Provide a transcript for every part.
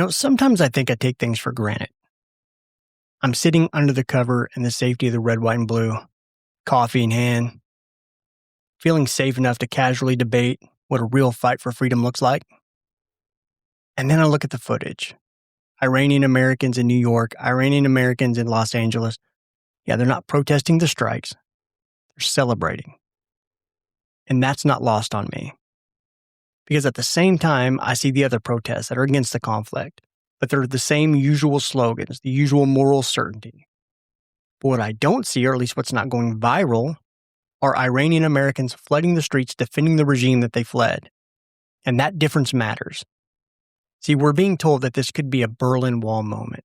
Sometimes I think I take things for granted. I'm sitting under the cover in the safety of the red, white, and blue, coffee in hand, feeling safe enough to casually debate what a real fight for freedom looks like. And then I look at the footage. Iranian Americans in New York, Iranian Americans in Los Angeles. Yeah, they're not protesting the strikes. They're celebrating. And that's not lost on me. Because at the same time, I see the other protests that are against the conflict, but they're the same usual slogans, the usual moral certainty. But what I don't see, or at least what's not going viral, are Iranian Americans flooding the streets defending the regime that they fled. And that difference matters. See, we're being told that this could be a Berlin Wall moment.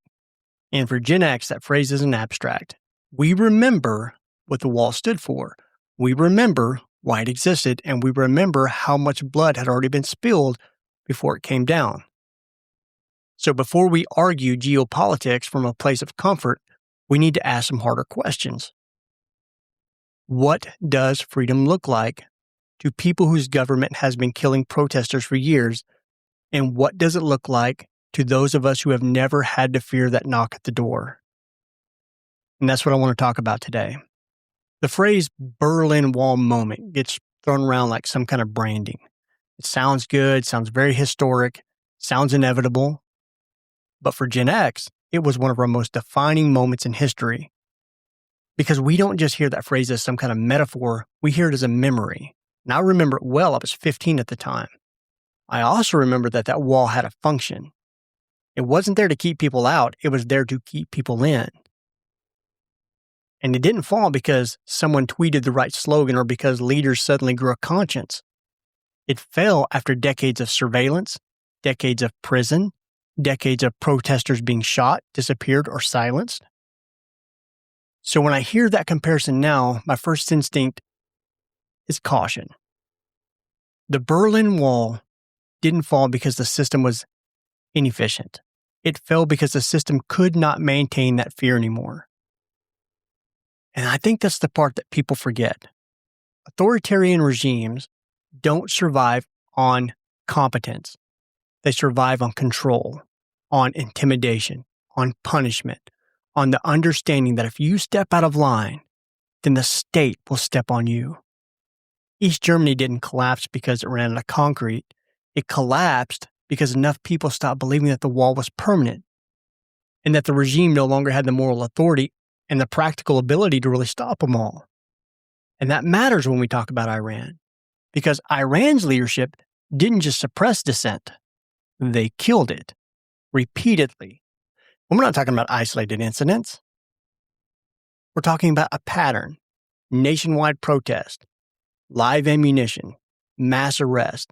And for Gen X, that phrase isn't abstract. We remember what the wall stood for. We remember why it existed, and we remember how much blood had already been spilled before it came down. So before we argue geopolitics from a place of comfort, we need to ask some harder questions. What does freedom look like to people whose government has been killing protesters for years? And what does it look like to those of us who have never had to fear that knock at the door? And that's what I want to talk about today. The phrase Berlin Wall moment gets thrown around like some kind of branding. It sounds good, sounds very historic, sounds inevitable. But for Gen X, it was one of our most defining moments in history. Because we don't just hear that phrase as some kind of metaphor, we hear it as a memory. And I remember it well. I was 15 at the time. I also remember that wall had a function. It wasn't there to keep people out, it was there to keep people in. And it didn't fall because someone tweeted the right slogan or because leaders suddenly grew a conscience. It fell after decades of surveillance, decades of prison, decades of protesters being shot, disappeared, or silenced. So when I hear that comparison now, my first instinct is caution. The Berlin Wall didn't fall because the system was inefficient. It fell because the system could not maintain that fear anymore. And I think that's the part that people forget. Authoritarian regimes don't survive on competence. They survive on control, on intimidation, on punishment, on the understanding that if you step out of line, then the state will step on you. East Germany didn't collapse because it ran out of concrete. It collapsed because enough people stopped believing that the wall was permanent and that the regime no longer had the moral authority and the practical ability to really stop them all. And that matters when we talk about Iran, because Iran's leadership didn't just suppress dissent, they killed it repeatedly. And we're not talking about isolated incidents. We're talking about a pattern, nationwide protest, live ammunition, mass arrest,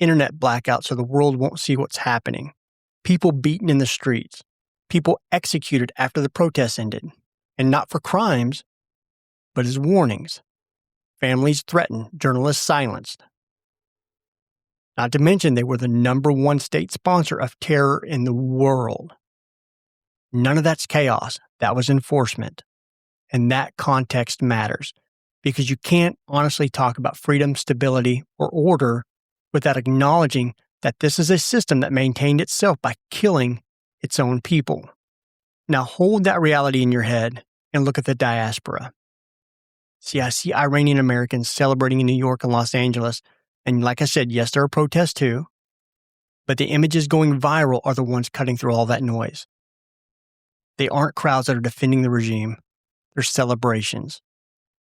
internet blackout so the world won't see what's happening, people beaten in the streets, people executed after the protests ended. And not for crimes, but as warnings. Families threatened, journalists silenced. Not to mention they were the #1 state sponsor of terror in the world. None of that's chaos. That was enforcement. And that context matters because you can't honestly talk about freedom, stability, or order without acknowledging that this is a system that maintained itself by killing its own people. Now hold that reality in your head and look at the diaspora. See, I see Iranian Americans celebrating in New York and Los Angeles. And like I said, yes, there are protests too. But the images going viral are the ones cutting through all that noise. They aren't crowds that are defending the regime. They're celebrations.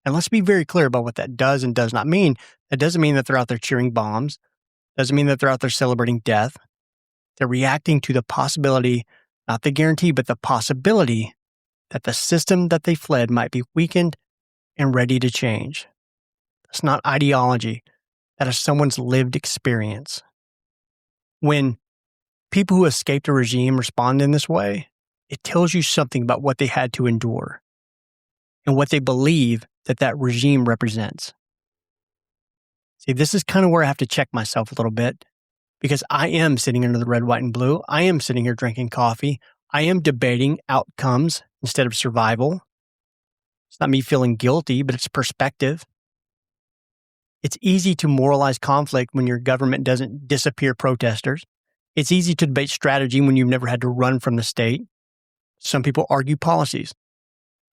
And let's be very clear about what that does and does not mean. That doesn't mean that they're out there cheering bombs. Doesn't mean that they're out there celebrating death. They're reacting to the possibility, not the guarantee, but the possibility that the system that they fled might be weakened and ready to change. That's not ideology. That is someone's lived experience. When people who escaped a regime respond in this way, it tells you something about what they had to endure and what they believe that regime represents. See, this is kind of where I have to check myself a little bit because I am sitting under the red, white, and blue. I am sitting here drinking coffee. I am debating outcomes instead of survival. It's not me feeling guilty, but it's perspective. It's easy to moralize conflict when your government doesn't disappear protesters. It's easy to debate strategy when you've never had to run from the state. Some people argue policies.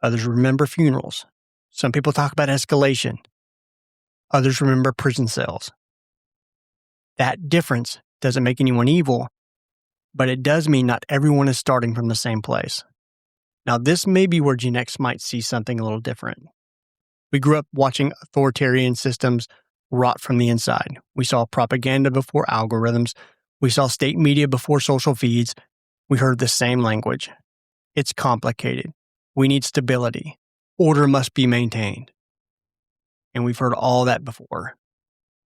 Others remember funerals. Some people talk about escalation. Others remember prison cells. That difference doesn't make anyone evil, but it does mean not everyone is starting from the same place. Now, this may be where Gen X might see something a little different. We grew up watching authoritarian systems rot from the inside. We saw propaganda before algorithms. We saw state media before social feeds. We heard the same language. It's complicated. We need stability. Order must be maintained. And we've heard all that before.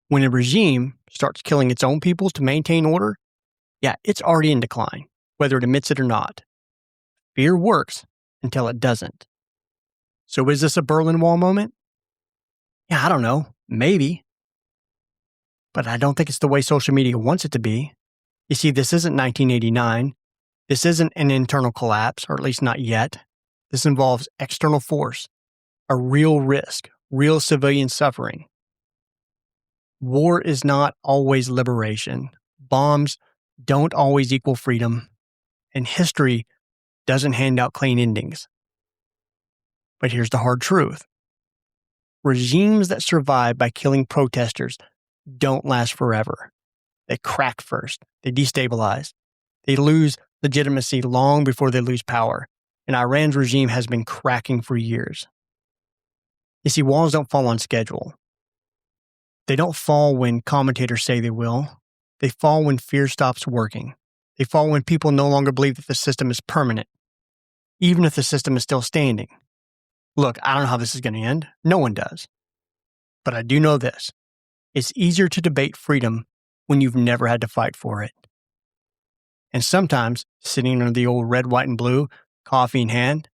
When a regime starts killing its own people to maintain order, yeah, it's already in decline, whether it admits it or not. Fear works until it doesn't. So is this a Berlin Wall moment? Yeah, I don't know. Maybe. But I don't think it's the way social media wants it to be. You see, this isn't 1989. This isn't an internal collapse, or at least not yet. This involves external force, a real risk, real civilian suffering. War is not always liberation. Bombs don't always equal freedom. And history doesn't hand out clean endings. But here's the hard truth. Regimes that survive by killing protesters don't last forever. They crack first. They destabilize. They lose legitimacy long before they lose power. And Iran's regime has been cracking for years. You see, walls don't fall on schedule. They don't fall when commentators say they will. They fall when fear stops working. They fall when people no longer believe that the system is permanent, even if the system is still standing. Look, I don't know how this is going to end. No one does. But I do know this. It's easier to debate freedom when you've never had to fight for it. And sometimes, sitting under the old red, white, and blue, coffee in hand,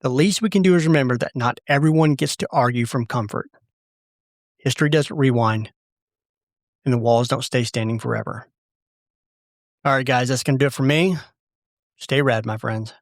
the least we can do is remember that not everyone gets to argue from comfort. History doesn't rewind, and the walls don't stay standing forever. All right, guys, that's going to do it for me. Stay rad, my friends.